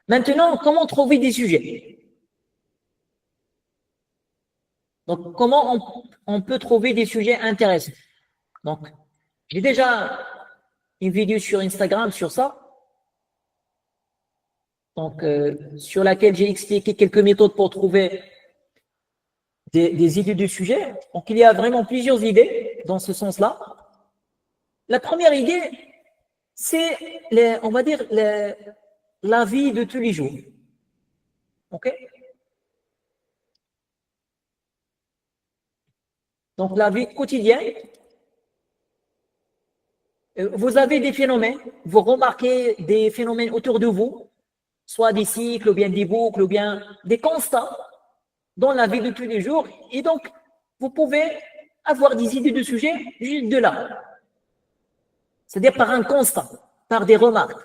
Maintenant, comment trouver des sujets? Donc, comment on peut trouver des sujets intéressants? Donc, j'ai déjà une vidéo sur Instagram sur ça, donc sur laquelle j'ai expliqué quelques méthodes pour trouver des idées de sujets. Donc, il y a vraiment plusieurs idées dans ce sens-là. La première idée, c'est, on va dire, la vie de tous les jours. OK? Donc, la vie quotidienne, vous avez des phénomènes, vous remarquez des phénomènes autour de vous, soit des cycles, ou bien des boucles, ou bien des constats dans la vie de tous les jours. Et donc, vous pouvez avoir des idées de sujets juste de là. C'est-à-dire par un constat, par des remarques.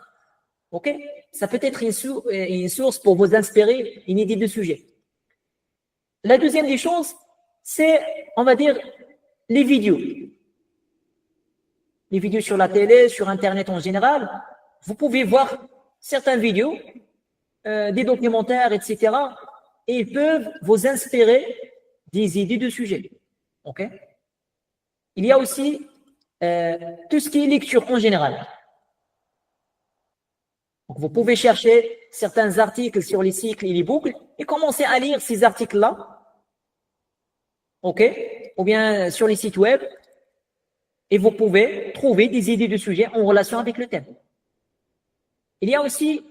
OK? Ça peut être une source pour vous inspirer une idée de sujet. La deuxième des choses, c'est, on va dire, les vidéos. Les vidéos sur la télé, sur Internet en général. Vous pouvez voir certaines vidéos, des documentaires, etc. Et ils peuvent vous inspirer des idées de sujets. OK? Il y a aussi tout ce qui est lecture en général. Donc, vous pouvez chercher certains articles sur les cycles et les boucles et commencer à lire ces articles-là, OK? Ou bien sur les sites web, et vous pouvez trouver des idées de sujets en relation avec le thème. Il y a aussi,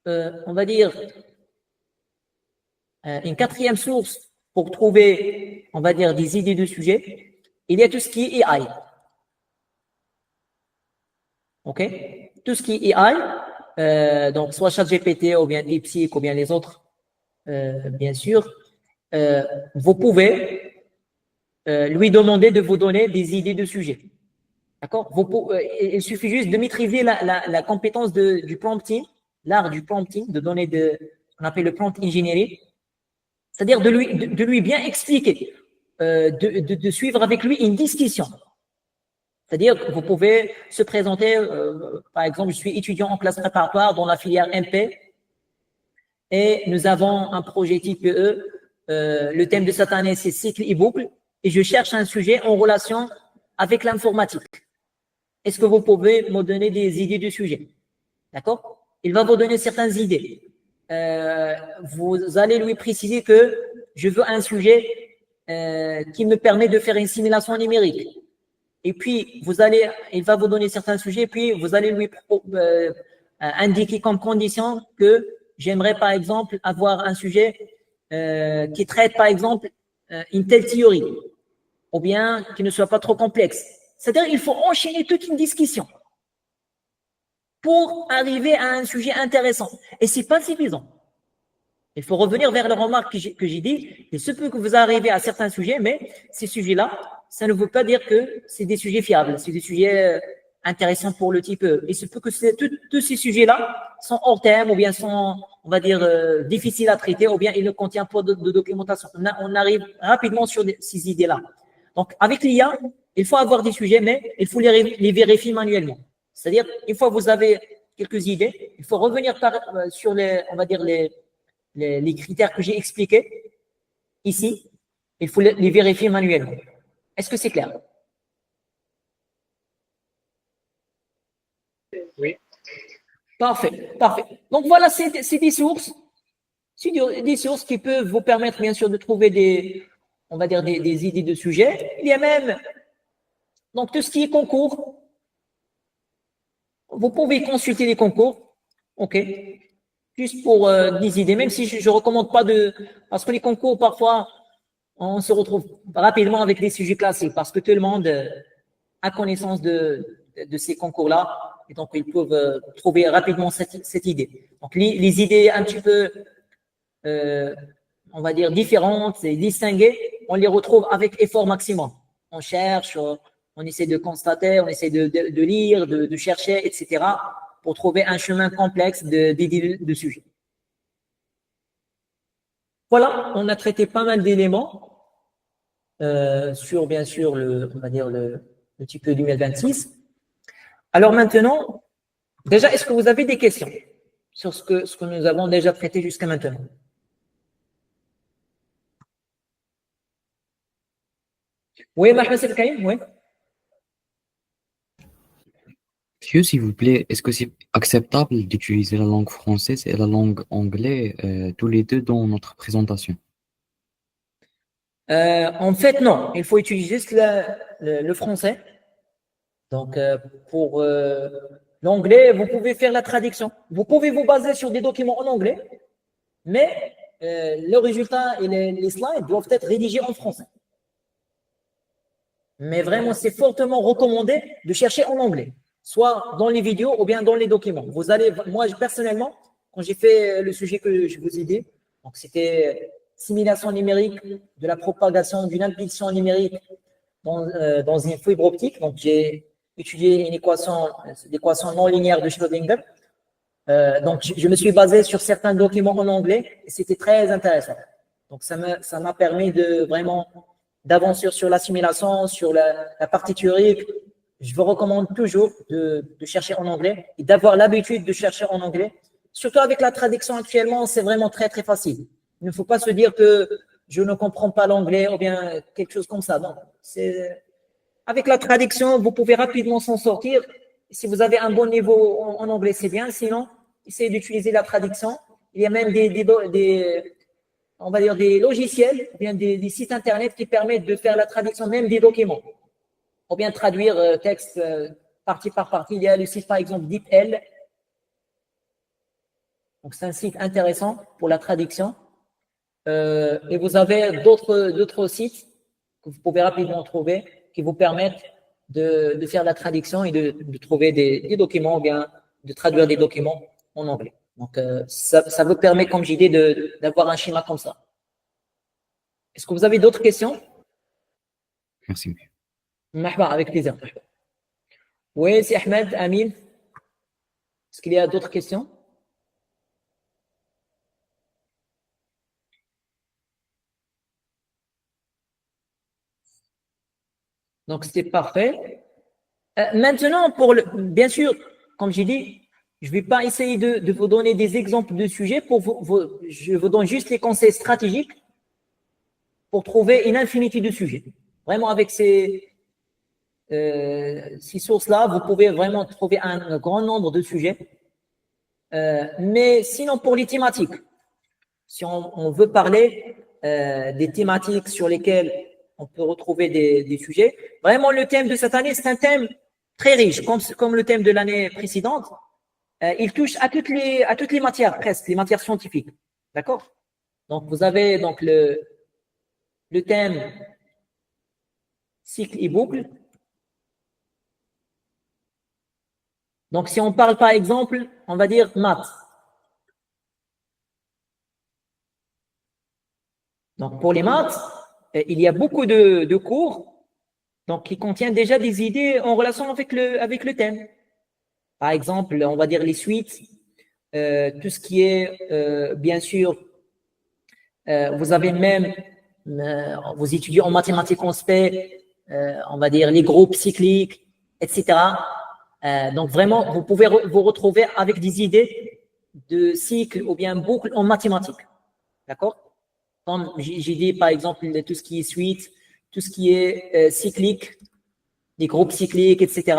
on va dire, une quatrième source pour trouver, on va dire, des idées de sujets. Il y a tout ce qui est AI. OK? Tout ce qui est AI, donc soit ChatGPT ou bien DeepSeek ou bien les autres, bien sûr, vous pouvez lui demander de vous donner des idées de sujets. D'accord? Il suffit juste de maîtriser la compétence du prompting, l'art du prompting, de donner on appelle le prompt engineering, c'est-à-dire de lui bien expliquer, de suivre avec lui une discussion. C'est-à-dire que vous pouvez se présenter, par exemple, je suis étudiant en classe préparatoire dans la filière MP et nous avons un projet type E. Le thème de cette année, c'est cycle et boucle et je cherche un sujet en relation avec l'informatique. Est-ce que vous pouvez me donner des idées de sujet? D'accord? Il va vous donner certaines idées. Vous allez lui préciser que je veux un sujet qui me permet de faire une simulation numérique. Et puis, il va vous donner certains sujets, puis vous allez lui indiquer comme condition que j'aimerais, par exemple, avoir un sujet qui traite, par exemple, une telle théorie, ou bien qui ne soit pas trop complexe. C'est-à-dire qu'il faut enchaîner toute une discussion pour arriver à un sujet intéressant. Et c'est pas suffisant. Il faut revenir vers les remarques que j'ai dit. Il se peut que vous arrivez à certains sujets, mais ces sujets-là, ça ne veut pas dire que c'est des sujets fiables, c'est des sujets intéressants pour le type E. Il se peut que tous ces sujets-là sont hors thème ou bien sont, on va dire, difficiles à traiter ou bien ils ne contiennent pas de documentation. On arrive rapidement sur ces idées-là. Donc, avec l'IA, il faut avoir des sujets, mais il faut les vérifier manuellement. C'est-à-dire, une fois que vous avez quelques idées, il faut revenir sur on va dire, les critères que j'ai expliqués ici. Il faut les vérifier manuellement. Est-ce que c'est clair? Oui. Parfait, parfait. Donc voilà, c'est des sources. C'est des sources qui peuvent vous permettre, bien sûr, de trouver on va dire, des idées de sujets. Il y a même, donc, tout ce qui est concours. Vous pouvez consulter les concours. OK. Juste pour des idées, même si je ne recommande pas parce que les concours, parfois, on se retrouve rapidement avec des sujets classiques parce que tout le monde a connaissance de ces concours-là et donc ils peuvent trouver rapidement cette idée. Donc, les idées un petit peu, on va dire, différentes et distinguées, on les retrouve avec effort maximum. On cherche, on essaie de constater, on essaie de lire, de chercher, etc. pour trouver un chemin complexe d'idées de sujets. Voilà, on a traité pas mal d'éléments sur, bien sûr, on va dire le type 2026. Alors maintenant, déjà, est-ce que vous avez des questions? sur ce que nous avons déjà traité jusqu'à maintenant. Oui, Mahmoud Karim, oui. Monsieur, s'il vous plaît, est-ce que c'est acceptable d'utiliser la langue française et la langue anglaise tous les deux dans notre présentation? En fait, non. Il faut utiliser juste le français. Donc, pour l'anglais, vous pouvez faire la traduction. Vous pouvez vous baser sur des documents en anglais, mais le résultat et les slides doivent être rédigés en français. Mais vraiment, c'est fortement recommandé de chercher en anglais, soit dans les vidéos ou bien dans les documents. Vous allez, moi personnellement, quand j'ai fait le sujet que je vous ai dit, donc c'était simulation numérique de la propagation d'une impulsion numérique dans une fibre optique. Donc j'ai étudié l'équation non linéaire de Schrödinger. Donc je me suis basé sur certains documents en anglais et c'était très intéressant. Donc ça m'a permis de vraiment d'avancer sur la simulation, sur la partie théorique. Je vous recommande toujours de chercher en anglais et d'avoir l'habitude de chercher en anglais. Surtout avec la traduction actuellement, c'est vraiment très, très facile. Il ne faut pas se dire que je ne comprends pas l'anglais ou bien quelque chose comme ça. Non, avec la traduction, vous pouvez rapidement s'en sortir. Si vous avez un bon niveau en anglais, c'est bien. Sinon, essayez d'utiliser la traduction. Il y a même on va dire des logiciels, ou bien des sites internet qui permettent de faire la traduction même des documents, ou bien traduire texte partie par partie. Il y a le site par exemple DeepL. Donc c'est un site intéressant pour la traduction. Et vous avez d'autres sites que vous pouvez rapidement trouver qui vous permettent de faire la traduction et de trouver des documents ou bien de traduire des documents en anglais. Donc ça vous permet, comme j'ai dit, d'avoir un schéma comme ça. Est-ce que vous avez d'autres questions? Merci, monsieur. Mahba, avec plaisir. Oui, c'est Ahmed, Amin. Est-ce qu'il y a d'autres questions? Donc, c'est parfait. Maintenant, bien sûr, comme j'ai dit, je ne vais pas essayer de vous donner des exemples de sujets. Je vous donne juste les conseils stratégiques pour trouver une infinité de sujets. Vraiment, avec ces sources-là, vous pouvez vraiment trouver un grand nombre de sujets. Mais sinon, pour les thématiques, si on veut parler des thématiques sur lesquelles on peut retrouver des sujets, vraiment, le thème de cette année, c'est un thème très riche, comme le thème de l'année précédente. Il touche à toutes les matières, presque, les matières scientifiques. D'accord? Donc, vous avez donc le thème cycle et boucle. Donc, si on parle par exemple, on va dire maths. Donc, pour les maths, il y a beaucoup de cours donc, qui contiennent déjà des idées en relation avec le thème. Par exemple, on va dire les suites, tout ce qui est, bien sûr, vous avez même, vous étudiez en mathématiques en spé, on va dire les groupes cycliques, etc. Donc, vraiment, vous pouvez vous retrouver avec des idées de cycle ou bien boucle en mathématiques. D'accord? Comme j'ai dit, par exemple, tout ce qui est suite, tout ce qui est cyclique, les groupes cycliques, etc.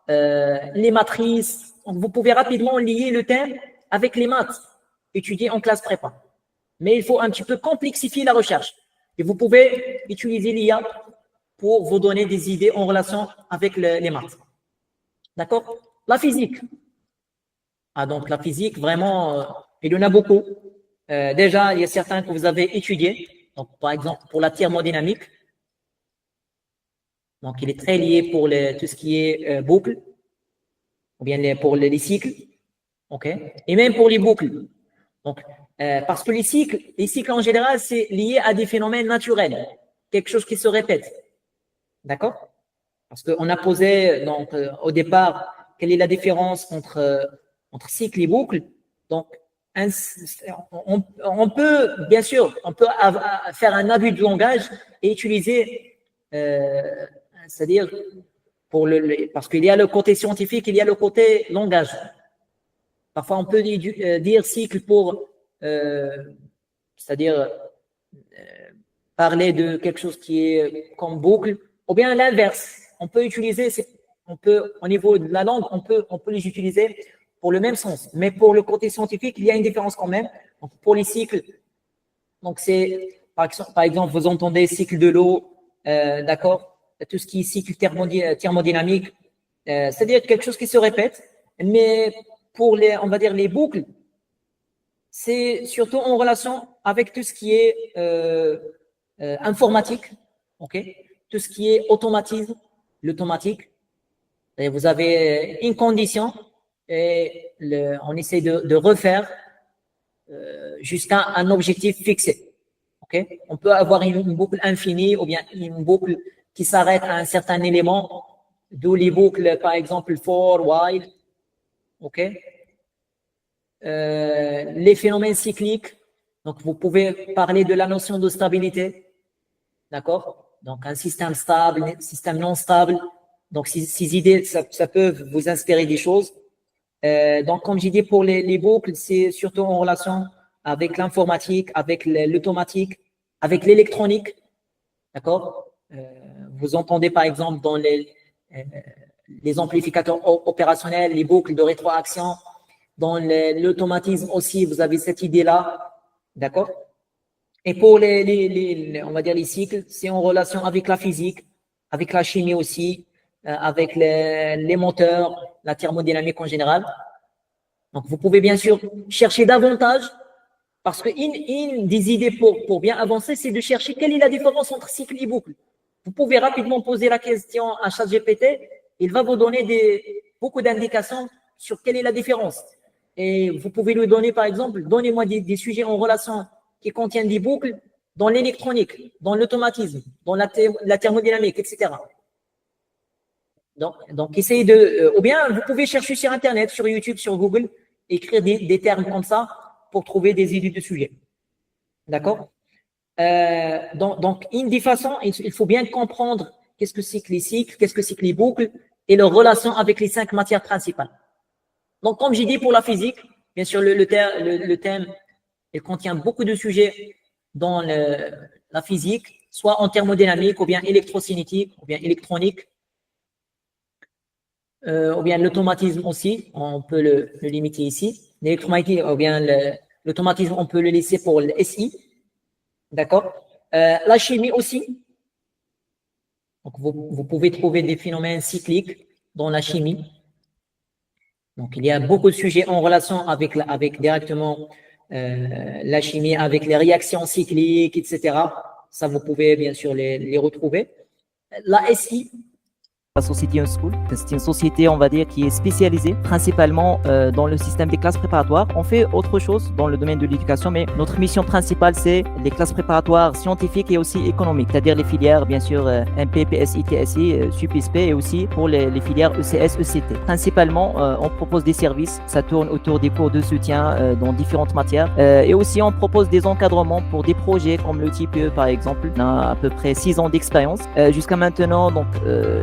Les matrices. Donc, vous pouvez rapidement lier le thème avec les maths étudiées en classe prépa. Mais il faut un petit peu complexifier la recherche. Et vous pouvez utiliser l'IA pour vous donner des idées en relation avec les maths. D'accord? La physique. Ah, donc la physique, vraiment, il y en a beaucoup. Déjà, il y a certains que vous avez étudiés. Donc, par exemple, pour la thermodynamique. Donc, il est très lié pour tout ce qui est boucle, ou bien pour les cycles. OK? Et même pour les boucles. Donc, parce que les cycles en général, c'est lié à des phénomènes naturels. Quelque chose qui se répète. D'accord? Parce qu'on a posé, donc, au départ, quelle est la différence entre cycle et boucle. Donc, on peut, bien sûr, on peut faire un abus de langage et utiliser, c'est-à-dire, parce qu'il y a le côté scientifique, il y a le côté langage. Parfois, on peut dire cycle pour, c'est-à-dire parler de quelque chose qui est comme boucle, ou bien l'inverse. On peut utiliser, au niveau de la langue, on peut les utiliser pour le même sens. Mais pour le côté scientifique, il y a une différence quand même. Donc, pour les cycles, donc c'est, par exemple, vous entendez cycle de l'eau, d'accord? Tout ce qui est cycle thermodynamique, c'est-à-dire quelque chose qui se répète. Mais pour on va dire les boucles, c'est surtout en relation avec tout ce qui est informatique, ok? Tout ce qui est automatisme, l'automatique. Et vous avez une condition et on essaie de refaire jusqu'à un objectif fixé. Okay? On peut avoir une boucle infinie ou bien une boucle qui s'arrête à un certain élément, d'où les boucles, par exemple, for, while. Okay? Les phénomènes cycliques. Donc, vous pouvez parler de la notion de stabilité. D'accord? Donc, un système stable, un système non stable. Donc, ces idées, ça peut vous inspirer des choses. Donc, comme j'ai dit, pour les boucles, c'est surtout en relation avec l'informatique, avec l'automatique, avec l'électronique. D'accord? Vous entendez, par exemple, dans les amplificateurs opérationnels, les boucles de rétroaction. Dans l'automatisme aussi, vous avez cette idée-là. D'accord? Et pour on va dire les cycles, c'est en relation avec la physique, avec la chimie aussi, avec les moteurs, la thermodynamique en général. Donc, vous pouvez bien sûr chercher davantage, parce qu'une des idées pour bien avancer, c'est de chercher quelle est la différence entre cycle et boucle. Vous pouvez rapidement poser la question à ChatGPT, il va vous donner beaucoup d'indications sur quelle est la différence. Et vous pouvez lui donner, par exemple, donnez-moi des sujets en relation qui contiennent des boucles dans l'électronique, dans l'automatisme, dans la thermodynamique, etc. Donc essayez ou bien vous pouvez chercher sur Internet, sur YouTube, sur Google, écrire des termes comme ça pour trouver des idées de sujets. D'accord? Donc, une des façons, il faut bien comprendre qu'est-ce que c'est que les cycles, qu'est-ce que c'est que les boucles et leur relation avec les 5 matières principales. Donc, comme j'ai dit pour la physique, bien sûr, le thème, il contient beaucoup de sujets dans la physique, soit en thermodynamique, ou bien électrocinétique, ou bien électronique, ou bien l'automatisme aussi, on peut le limiter ici. L'électromagnétique, ou bien l'automatisme, on peut le laisser pour le SI. D'accord? La chimie aussi. Donc, vous pouvez trouver des phénomènes cycliques dans la chimie. Donc, il y a beaucoup de sujets en relation avec directement la chimie, avec les réactions cycliques, etc. Ça, vous pouvez bien sûr les retrouver. La SI. La société Unschool, c'est une société, on va dire, qui est spécialisée principalement dans le système des classes préparatoires. On fait autre chose dans le domaine de l'éducation, mais notre mission principale, c'est les classes préparatoires scientifiques et aussi économiques, c'est-à-dire les filières, bien sûr, MP, PSI, TSI, SUP/SP et aussi pour les filières ECS, ECT. Principalement, on propose des services, ça tourne autour des cours de soutien dans différentes matières et aussi on propose des encadrements pour des projets comme le TPE par exemple. On a à peu près 6 ans d'expérience. Jusqu'à maintenant, donc,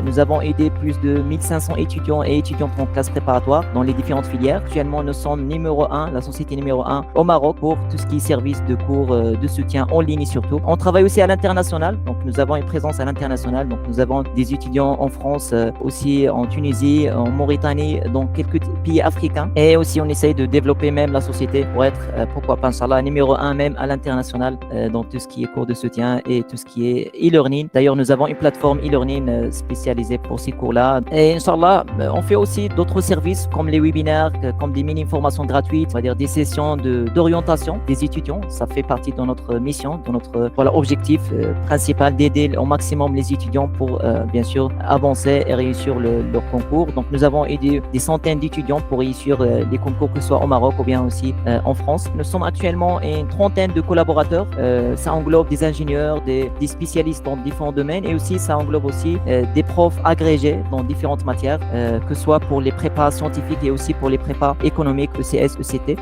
nous avons aidé plus de 1500 étudiants et étudiantes en classe préparatoire dans les différentes filières. Actuellement, nous sommes numéro 1, la société numéro 1 au Maroc pour tout ce qui est service de cours de soutien en ligne surtout. On travaille aussi à l'international, donc nous avons une présence à l'international. Donc nous avons des étudiants en France, aussi en Tunisie, en Mauritanie, dans quelques pays africains. Et aussi, on essaye de développer même la société pour être, pourquoi pas, Inch'Allah, numéro 1 même à l'international dans tout ce qui est cours de soutien et tout ce qui est e-learning. D'ailleurs, nous avons une plateforme e-learning spécialisée pour ces cours-là. Et Inch'Allah, on fait aussi d'autres services comme les webinaires, comme des mini-formations gratuites, on va dire des sessions d'orientation des étudiants. Ça fait partie de notre mission, de notre objectif principal d'aider au maximum les étudiants pour bien sûr avancer et réussir leur concours. Donc nous avons aidé des centaines d'étudiants pour réussir les concours, que ce soit au Maroc ou bien aussi en France. Nous sommes actuellement une trentaine de collaborateurs. Ça englobe des ingénieurs, des spécialistes dans différents domaines et aussi ça englobe aussi des profs agrégés dans différentes matières, que ce soit pour les prépas scientifiques et aussi pour les prépas économiques ECS, ECT.